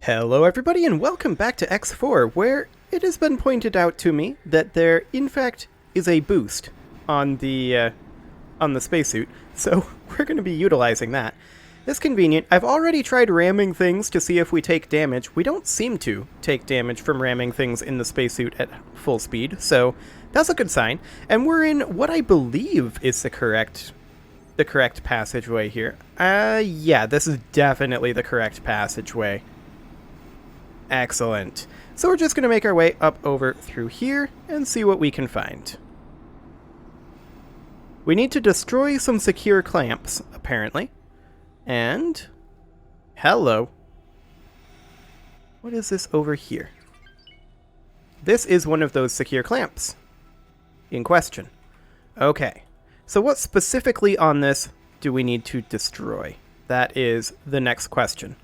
Hello everybody and welcome back to X4, where it has been pointed out to me that there in fact is a boost on the spacesuit, so we're going to be utilizing that. It's convenient. I've already tried ramming things to see if we take damage. We don't seem to take damage from ramming things in the spacesuit at full speed, so that's a good sign. And we're in what I believe is the correct passageway here. Yeah, this is definitely the correct passageway. Excellent. So we're just going to make our way up over through here and see what we can find. We need to destroy some secure clamps, apparently. And... hello. What is this over here? This is one of those secure clamps in question. Okay. So what specifically on this do we need to destroy? That is the next question.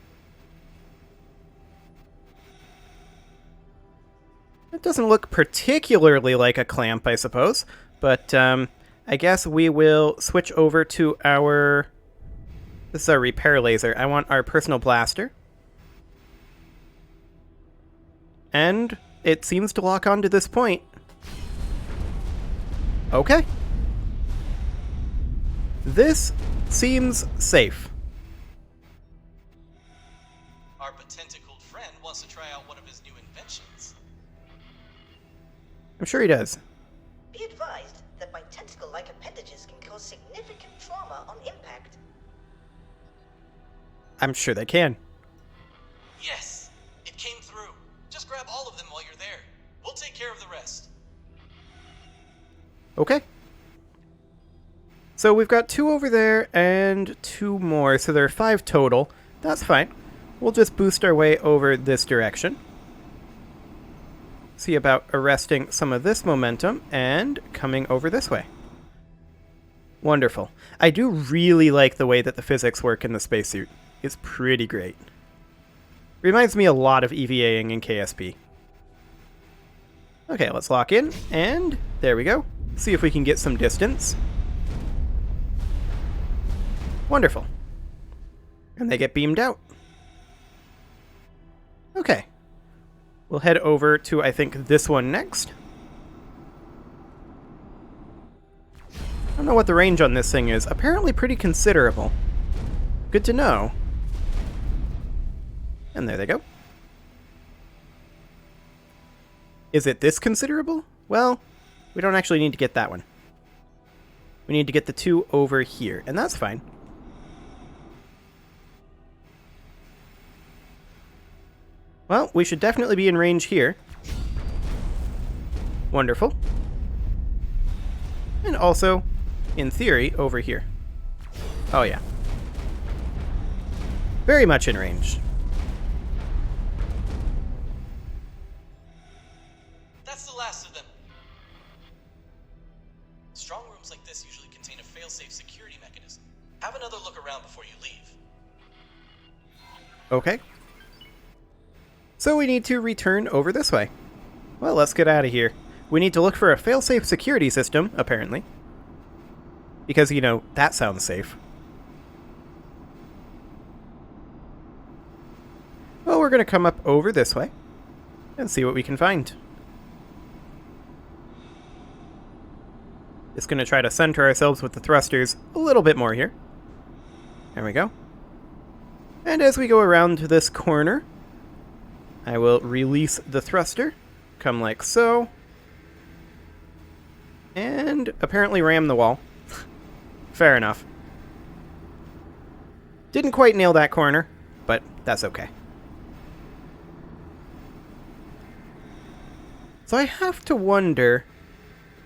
It doesn't look particularly like a clamp, I suppose, but I guess we will switch over to our... this is our repair laser. I want our personal blaster. And it seems to lock on to this point. Okay. This seems safe. Our potential friend wants to try out one of his new inventions. I'm sure he does. Be advised that my tentacle-like appendages can cause significant trauma on impact. I'm sure they can. Yes, it came through. Just grab all of them while you're there. We'll take care of the rest. Okay. So we've got 2 over there and 2 more, so there are 5 total. That's fine. We'll just boost our way over this direction. See about arresting some of this momentum and coming over this way. Wonderful. I do really like the way that the physics work in the spacesuit. It's pretty great. Reminds me a lot of EVAing in KSP. Okay, let's lock in, and there we go. See if we can get some distance. Wonderful. And they get beamed out. Okay. We'll head over to, I think, this one next. I don't know what the range on this thing is. Apparently pretty considerable. Good to know. And there they go. Is it this considerable? Well, we don't actually need to get that one. We need to get the 2 over here, and that's fine. Well, we should definitely be in range here. Wonderful. And also, in theory, over here. Oh yeah. Very much in range. That's the last of them. Strong rooms like this usually contain a fail-safe security mechanism. Have another look around before you leave. Okay. So we need to return over this way. Well, let's get out of here. We need to look for a fail-safe security system, apparently. Because, you know, that sounds safe. Well, we're going to come up over this way and see what we can find. Just going to try to center ourselves with the thrusters a little bit more here. There we go. And as we go around this corner, I will release the thruster, come like so, and apparently ram the wall. Fair enough. Didn't quite nail that corner, but that's okay. So I have to wonder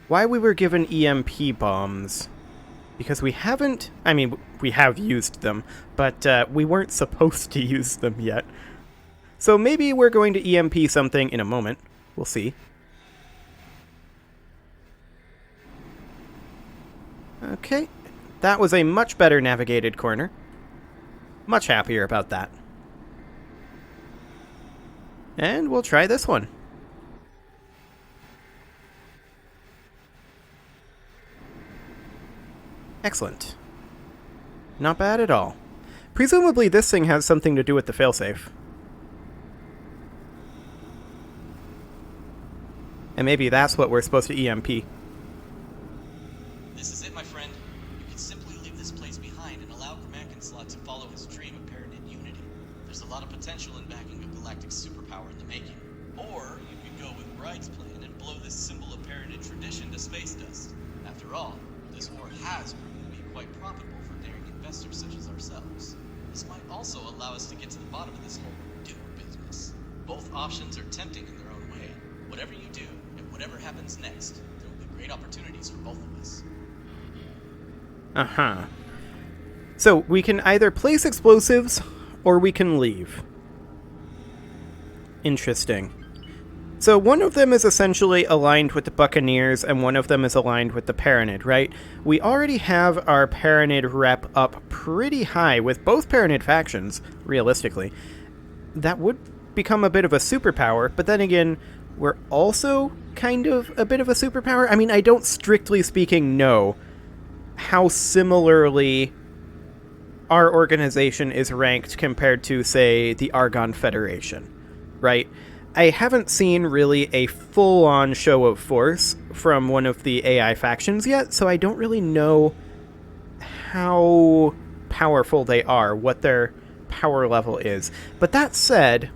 why we were given EMP bombs. Because we haven't... I mean, we have used them, but we weren't supposed to use them yet. So maybe we're going to EMP something in a moment. We'll see. Okay. That was a much better navigated corner. Much happier about that. And we'll try this one. Excellent. Not bad at all. Presumably this thing has something to do with the failsafe. And maybe that's what we're supposed to EMP. This is it, my friend. You can simply leave this place behind and allow Gramakenslot to follow his dream of Paranid unity. There's a lot of potential in backing a galactic superpower in the making. Or you could go with Bride's plan and blow this symbol of Paranid tradition to space dust. After all, this war has proven to be quite profitable for daring investors such as ourselves. This might also allow us to get to the bottom of this whole Duke business. Both options are tempting in their own way. Whatever you do, and whatever happens next, there will be great opportunities for both of us. Uh-huh. So, we can either place explosives, or we can leave. Interesting. So, one of them is essentially aligned with the Buccaneers, and one of them is aligned with the Paranid, right? We already have our Paranid rep up pretty high with both Paranid factions, realistically. That would become a bit of a superpower, but then again, we're also kind of a bit of a superpower. I mean, I don't strictly speaking know how similarly our organization is ranked compared to, say, the Argon Federation, right? I haven't seen really a full-on show of force from one of the AI factions yet, so I don't really know how powerful they are, what their power level is. But that said,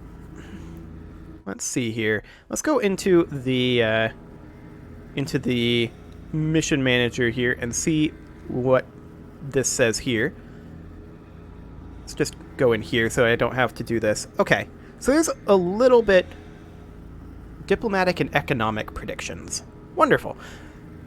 let's see here. Let's go into the mission manager here and see what this says here. Let's just go in here so I don't have to do this. Okay, so there's a little bit diplomatic and economic predictions. Wonderful.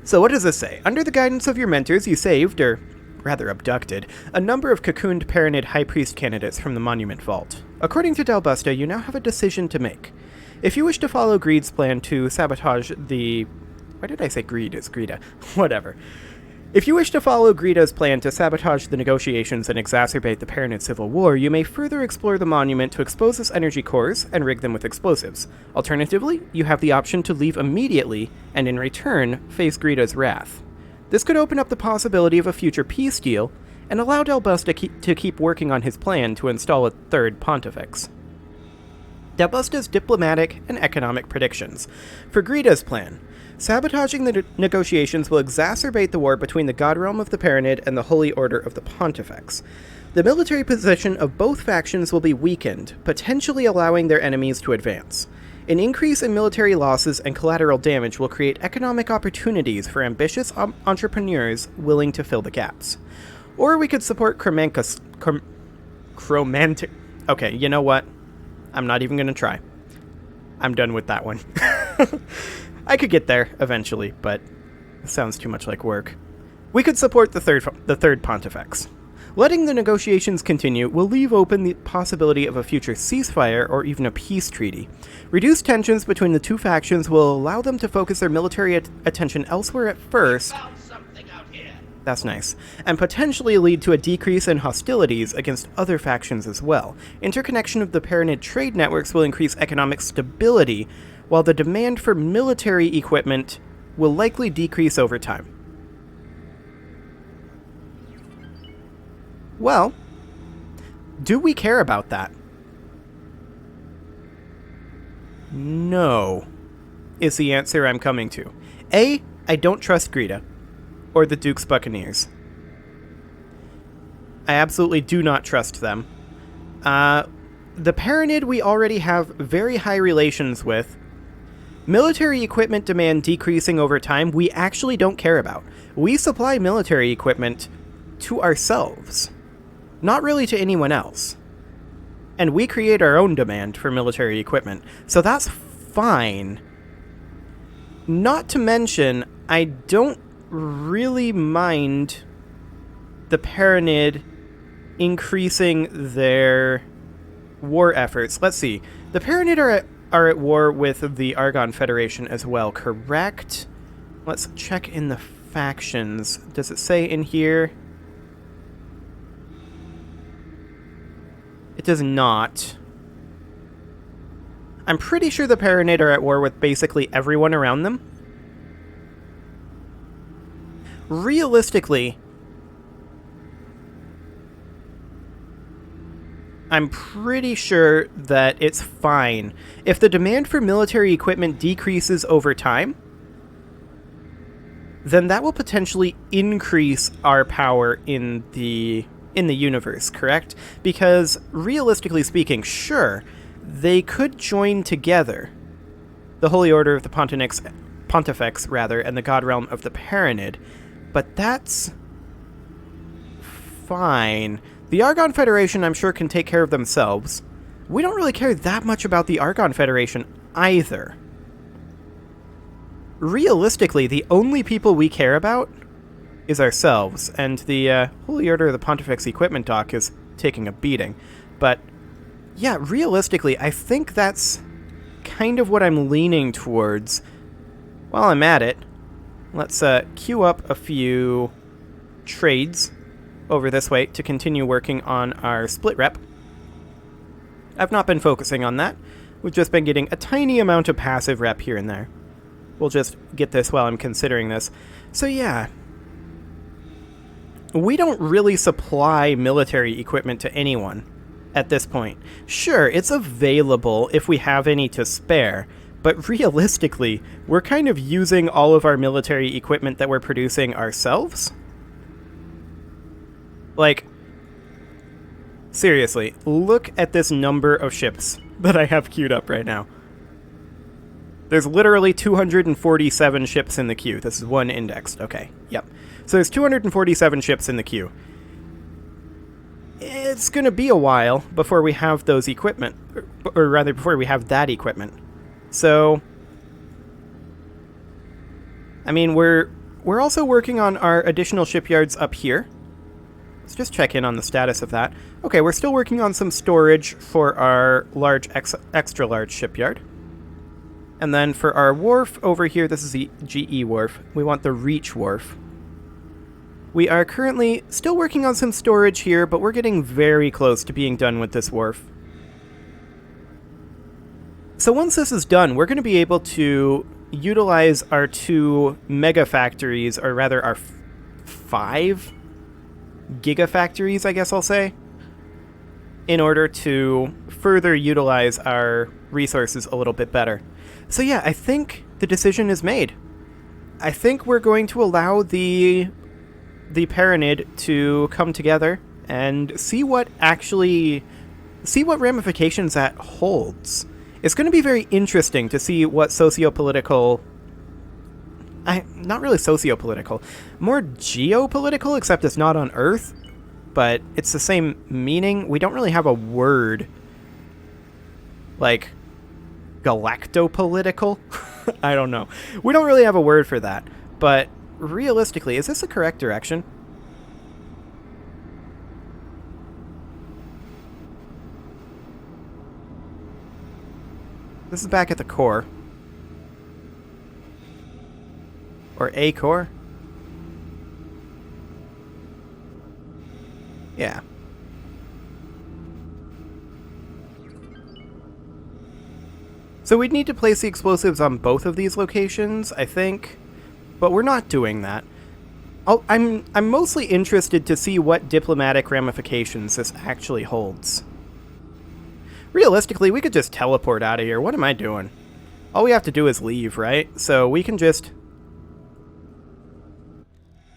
So what does this say? Under the guidance of your mentors, you saved, or rather abducted, a number of cocooned Paranid High Priest candidates from the Monument Vault. According to Delbusta, you now have a decision to make. If you wish to follow Greed's plan to sabotage the... Why did I say Greed? It's Greeda. Whatever. If you wish to follow Greeda's plan to sabotage the negotiations and exacerbate the Paranid civil war, you may further explore the monument to expose its energy cores and rig them with explosives. Alternatively, you have the option to leave immediately and in return face Greeda's wrath. This could open up the possibility of a future peace deal and allow Delbusta to keep working on his plan to install a third pontifex. Delbusta's diplomatic and economic predictions. For Greeda's plan, sabotaging the negotiations will exacerbate the war between the God Realm of the Paranid and the Holy Order of the Pontifex. The military position of both factions will be weakened, potentially allowing their enemies to advance. An increase in military losses and collateral damage will create economic opportunities for ambitious entrepreneurs willing to fill the gaps. Or we could support Chromantic... Okay, you know what? I'm not even going to try. I'm done with that one. I could get there eventually, but it sounds too much like work. We could support the third Pontifex. Letting the negotiations continue will leave open the possibility of a future ceasefire or even a peace treaty. Reduced tensions between the two factions will allow them to focus their military attention elsewhere at first. Found something out here. That's nice. And potentially lead to a decrease in hostilities against other factions as well. Interconnection of the Paranid trade networks will increase economic stability, while the demand for military equipment will likely decrease over time. Well, do we care about that? No, is the answer I'm coming to. A, I don't trust Greeda, or the Duke's Buccaneers. I absolutely do not trust them. The Paranid we already have very high relations with. Military equipment demand decreasing over time we actually don't care about. We supply military equipment to ourselves, not really to anyone else. And we create our own demand for military equipment, so that's fine. Not to mention, I don't really mind the Paranid increasing their war efforts. Let's see. The Paranid are at war with the Argon Federation as well, correct? Let's check in the factions. Does it say in here? It does not. I'm pretty sure the Paranid are at war with basically everyone around them. Realistically, I'm pretty sure that it's fine. If the demand for military equipment decreases over time, then that will potentially increase our power in the universe, correct? Because realistically speaking, sure, they could join together, the Holy Order of the Pontifex rather, and the God Realm of the Paranid, but that's fine. The Argon Federation, I'm sure, can take care of themselves. We don't really care that much about the Argon Federation either. Realistically, the only people we care about is ourselves, and the Holy Order of the Pontifex Equipment Dock is taking a beating. But, yeah, realistically, I think that's kind of what I'm leaning towards. While I'm at it, let's queue up a few trades over this way to continue working on our split rep. I've not been focusing on that. We've just been getting a tiny amount of passive rep here and there. We'll just get this while I'm considering this. So yeah, we don't really supply military equipment to anyone at this point. Sure, it's available if we have any to spare, but realistically, we're kind of using all of our military equipment that we're producing ourselves. Like, seriously, look at this number of ships that I have queued up right now. There's literally 247 ships in the queue. This is one indexed. Okay, yep. So there's 247 ships in the queue. It's going to be a while before we have those equipment, or rather before we have that equipment. So, I mean, we're also working on our additional shipyards up here. Let's just check in on the status of that. Okay, we're still working on some storage for our large, extra large shipyard. And then for our wharf over here, this is the GE wharf. We want the Reach wharf. We are currently still working on some storage here, but we're getting very close to being done with this wharf. So once this is done, we're going to be able to utilize our 2 mega factories, or rather our 5 gigafactories, I guess I'll say, in order to further utilize our resources a little bit better. So yeah, I think the decision is made. I think we're going to allow the Paranid to come together and see what ramifications that holds. It's going to be very interesting to see what sociopolitical... not really sociopolitical, more geopolitical, except it's not on Earth, but it's the same meaning. We don't really have a word like galactopolitical. I don't know. We don't really have a word for that, but realistically, is this the correct direction? This is back at the core. Or a core? Yeah. So we'd need to place the explosives on both of these locations, I think, but we're not doing that. I'm mostly interested to see what diplomatic ramifications this actually holds. Realistically, we could just teleport out of here. What am I doing? All we have to do is leave, right? So we can just...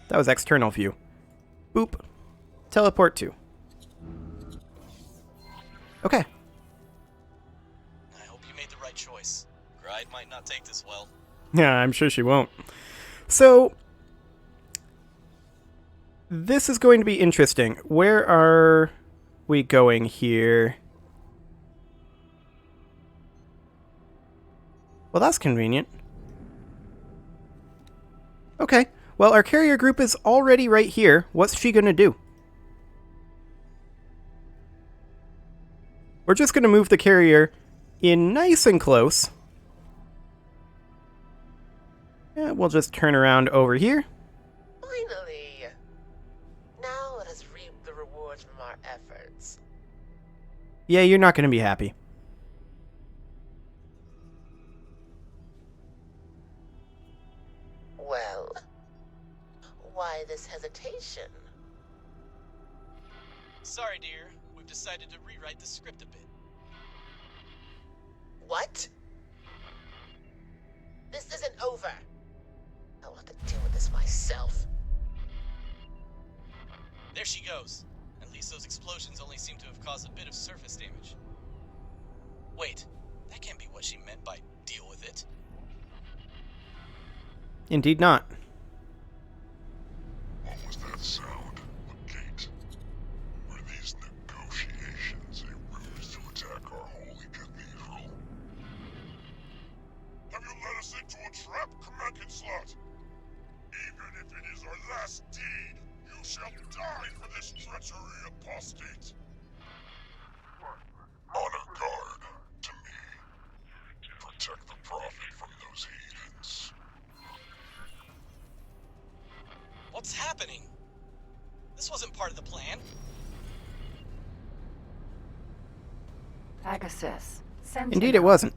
That was external view. Boop. Teleport to. Okay. I hope you made the right choice. Gride might not take this well. Yeah, I'm sure she won't. So, this is going to be interesting. Where are we going here? Well, that's convenient. Okay. Well, our carrier group is already right here. What's she gonna do? We're just gonna move the carrier in nice and close. Yeah, we'll just turn around over here. Finally! Now let us reap the rewards from our efforts. Yeah, you're not gonna be happy. Well, why this hesitation? Sorry, dear. We've group decided to rewrite the script a bit. What? This isn't over. I'll have to deal with this myself. There she goes. At least those explosions only seem to have caused a bit of surface damage. Wait, that can't be what she meant by deal with it. Indeed not. What was that sound? A gate? Were these negotiations a ruse to attack our holy cathedral? Have you led us into a trap, Kamekin Slot? Even if it is our last deed, you shall die for this treachery, apostate. Honor guard to me. Protect the prophet from those heathens. What's happening? This wasn't part of the plan. Pegasus. Sentinel. Indeed it wasn't.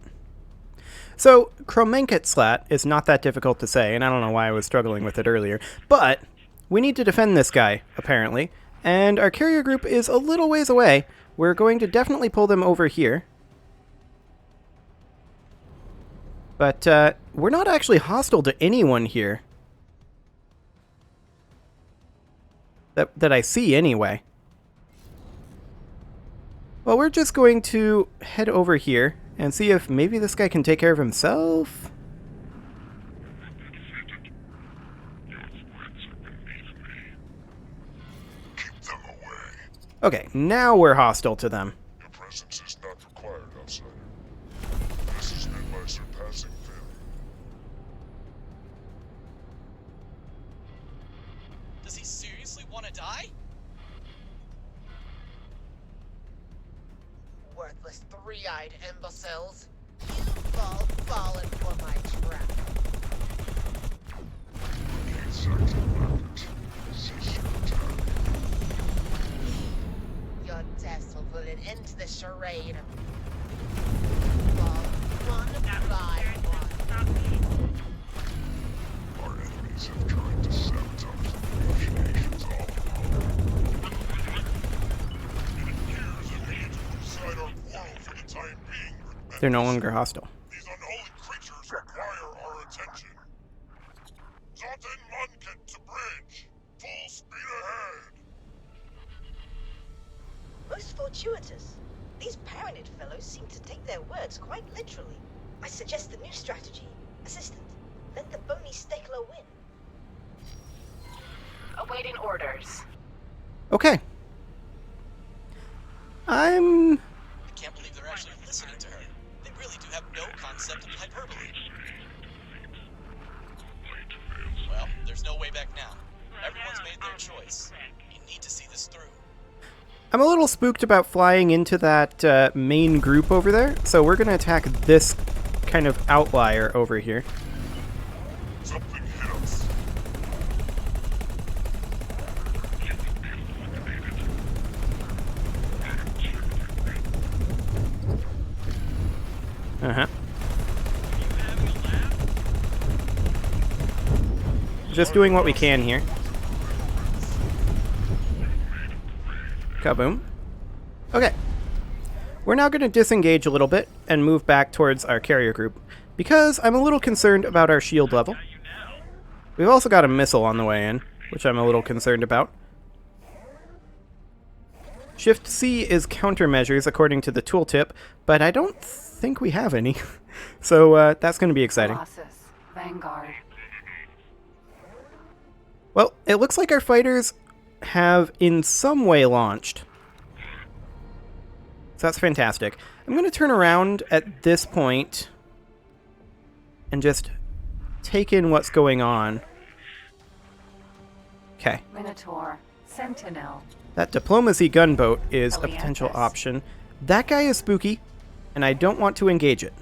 So, Kromenketslat is not that difficult to say, and I don't know why I was struggling with it earlier, but we need to defend this guy, apparently, and our carrier group is a little ways away. We're going to definitely pull them over here. But, we're not actually hostile to anyone here. That I see, anyway. Well, we're just going to head over here and see if maybe this guy can take care of himself. Keep them away. Okay, now we're hostile to them. Your presence is not required, outsider. This has been my surpassing failure. Does he seriously want to die? Worthless three-eyed imbeciles. You've all fallen for my trap. Gates activated. Cease your attack. Your deaths will put an end to the charade. Fall one by one. Our enemies have tried to sabotage the negotiations all along. It appears that we need to put aside our quarrel for the time being. They're no longer hostile. These unholy creatures require our attention. Zotan Munket to bridge. Full speed ahead. Most fortuitous. These Paranid fellows seem to take their words quite literally. I suggest the new strategy. Assistant, let the bony Stekler win. Awaiting orders. Okay. I can't believe they're actually listening to her. They really do have no concept of hyperbole. Well, there's no way back now. Everyone's made their choice. You need to see this through. I'm a little spooked about flying into that main group over there, so we're going to attack this kind of outlier over here. Something hit us. Uh-huh. Just doing what we can here. Kaboom. Okay. We're now going to disengage a little bit and move back towards our carrier group, because I'm a little concerned about our shield level. We've also got a missile on the way in, which I'm a little concerned about. Shift C is countermeasures according to the tooltip, but I don't think we have any. So that's going to be exciting. Colossus. Vanguard. Well, it looks like our fighters have in some way launched. So that's fantastic. I'm going to turn around at this point and just take in what's going on. Okay. Minotaur. Sentinel. That diplomacy gunboat is a Elianthus. potential option. That guy is spooky, and I don't want to engage it.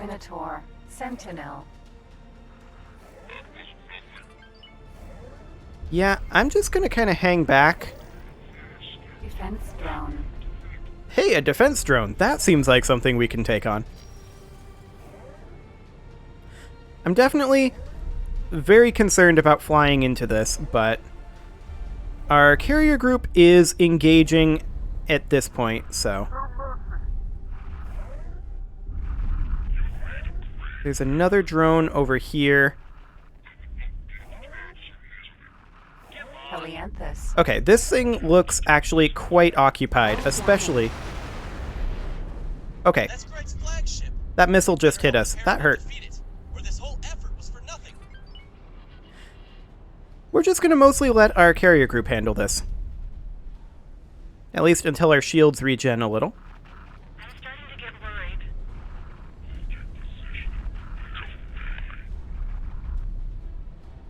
Minotaur. Sentinel. Yeah, I'm just going to kind of hang back. Defense drone. Hey, a defense drone. That seems like something we can take on. I'm definitely very concerned about flying into this, but our carrier group is engaging at this point, so... There's another drone over here. Helianthus. Okay, this thing looks actually quite occupied, especially... Okay, That's Greg's flagship. that missile just hit us. That Paramount hurt. defeated, or this whole effort was for nothing. We're just gonna mostly let our carrier group handle this. At least until our shields regen a little. I'm starting to get worried.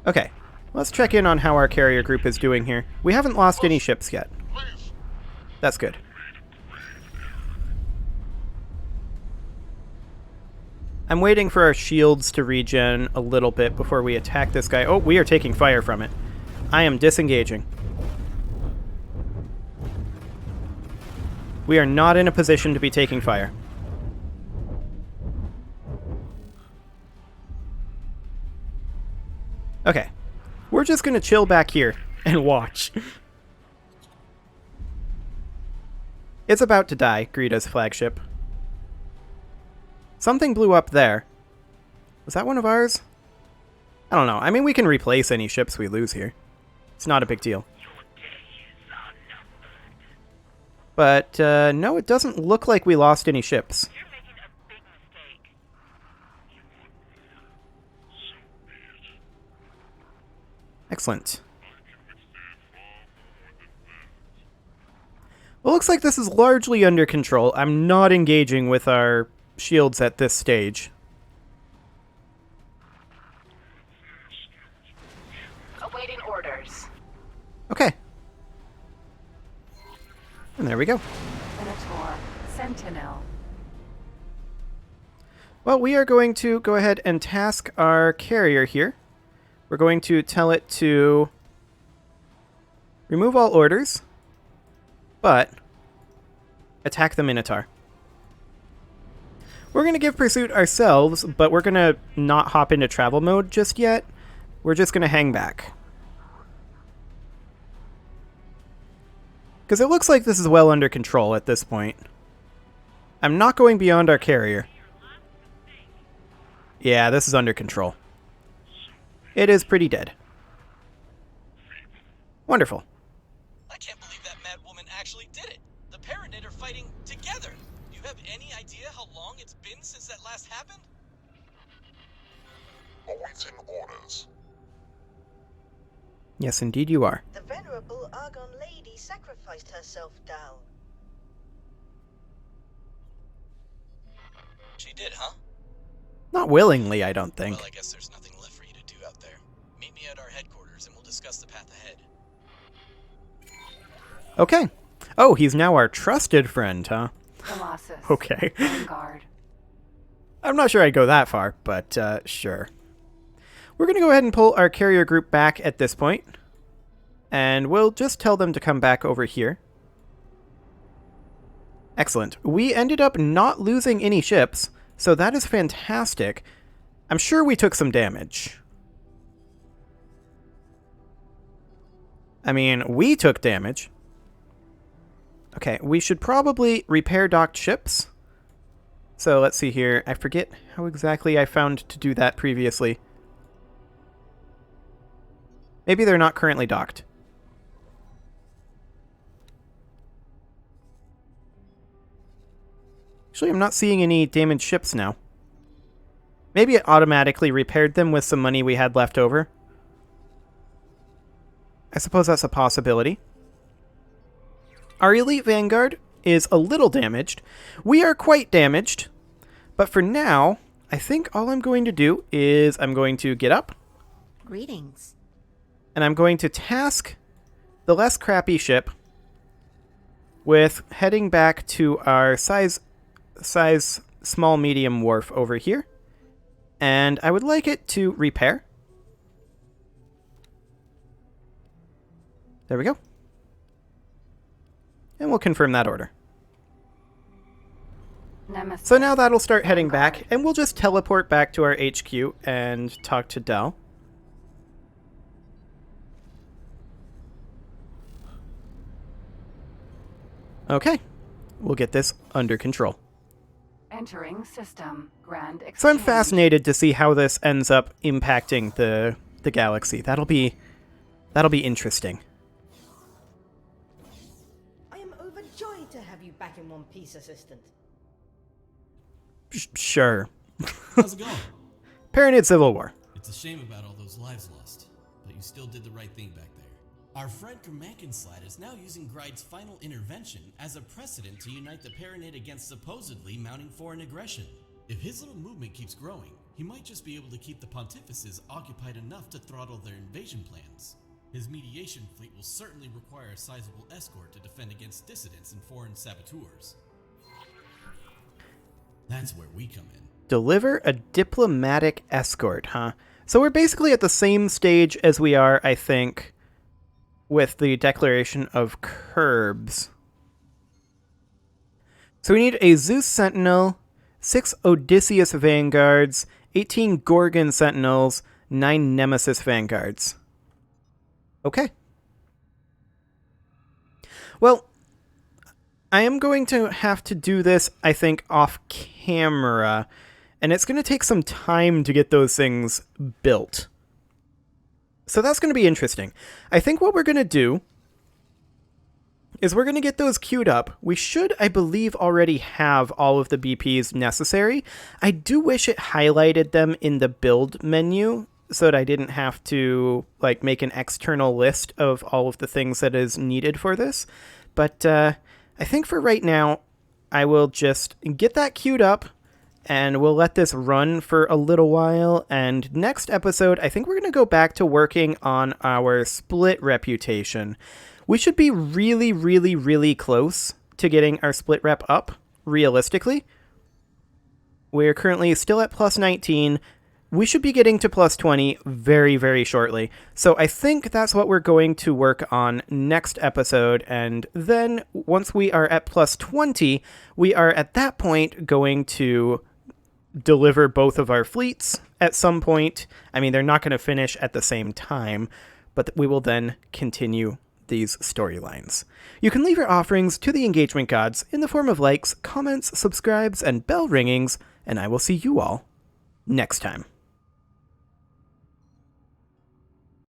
Okay, let's check in on how our carrier group is doing here. We haven't lost any ships yet. Please. That's good. I'm waiting for our shields to regen a little bit before we attack this guy. Oh, we are taking fire from it. I am disengaging. We are not in a position to be taking fire. Okay. We're just gonna chill back here and watch. It's about to die, Greta's flagship. Something blew up there. Was that one of ours? I don't know. I mean, we can replace any ships we lose here. It's not a big deal. But, no, it doesn't look like we lost any ships. You're making a big mistake. Excellent. Well, looks like this is largely under control. I'm not engaging with our shields at this stage. Awaiting orders. Okay. And there we go. Minotaur. Sentinel. Well, we are going to go ahead and task our carrier here. We're going to tell it to remove all orders, but attack the Minotaur. We're going to give pursuit ourselves, but we're going to not hop into travel mode just yet. We're just going to hang back. Because it looks like this is well under control at this point. I'm not going beyond our carrier. Yeah, this is under control. It is pretty dead. Wonderful. I can't believe that mad woman actually did it. The Paranid are fighting together. Do you have any idea how long it's been since that last happened? Awaiting orders. Yes, indeed you are. The venerable Argon lady sacrificed herself, Dal. She did, huh? Not willingly, I don't think. Well, I guess there's nothing left for you to do out there. Meet me at our headquarters and we'll discuss the path ahead. Okay. Oh, he's now our trusted friend, huh? Colossus. Okay. Vanguard. I'm not sure I'd go that far, but sure. We're going to go ahead and pull our carrier group back at this point, and we'll just tell them to come back over here. Excellent. We ended up not losing any ships, so that is fantastic. I'm sure we took some damage. I mean, we took damage. Okay, we should probably repair docked ships. So let's see here. I forget how exactly I found to do that previously. Maybe they're not currently docked. Actually, I'm not seeing any damaged ships now. Maybe it automatically repaired them with some money we had left over. I suppose that's a possibility. Our Elite Vanguard is a little damaged. We are quite damaged. But for now, I think all I'm going to do is I'm going to get up. Greetings. And I'm going to task the less crappy ship with heading back to our size small medium wharf over here. And I would like it to repair. There we go. And we'll confirm that order. Nemesis. So now that'll start heading back, and we'll just teleport back to our HQ and talk to Dal. Okay. We'll get this under control. Entering system. Grand exchange. So I'm fascinated to see how this ends up impacting the galaxy. That'll be interesting. I am overjoyed to have you back in one piece, Assistant. Sure. How's it going? Paranid Civil War. It's a shame about all those lives lost, but you still did the right thing back there. Our friend Gramakenslide is now using Gride's final intervention as a precedent to unite the Paranid against supposedly mounting foreign aggression. If his little movement keeps growing, he might just be able to keep the Pontifices occupied enough to throttle their invasion plans. His mediation fleet will certainly require a sizable escort to defend against dissidents and foreign saboteurs. That's where we come in. Deliver a diplomatic escort, huh? So we're basically at the same stage as we are, I think, with the declaration of curbs. So we need a Zeus Sentinel, 6 Odysseus Vanguards, 18 Gorgon Sentinels, 9 Nemesis Vanguards. Okay. Well, I am going to have to do this, I think, off camera, and it's going to take some time to get those things built. So that's going to be interesting. I think what we're going to do is we're going to get those queued up. We should, I believe, already have all of the BPs necessary. I do wish it highlighted them in the build menu so that I didn't have to like make an external list of all of the things that is needed for this. But I think for right now, I will just get that queued up, and we'll let this run for a little while. And next episode, I think we're going to go back to working on our split reputation. We should be really, really, really close to getting our split rep up, realistically. We're currently still at plus 19. We should be getting to plus 20 very, very shortly. So I think that's what we're going to work on next episode. And then once we are at plus 20, we are at that point going to deliver both of our fleets at some point. I mean, they're not going to finish at the same time, but we will then continue these storylines. You can leave your offerings to the engagement gods in the form of likes, comments, subscribes, and bell ringings, and I will see you all next time.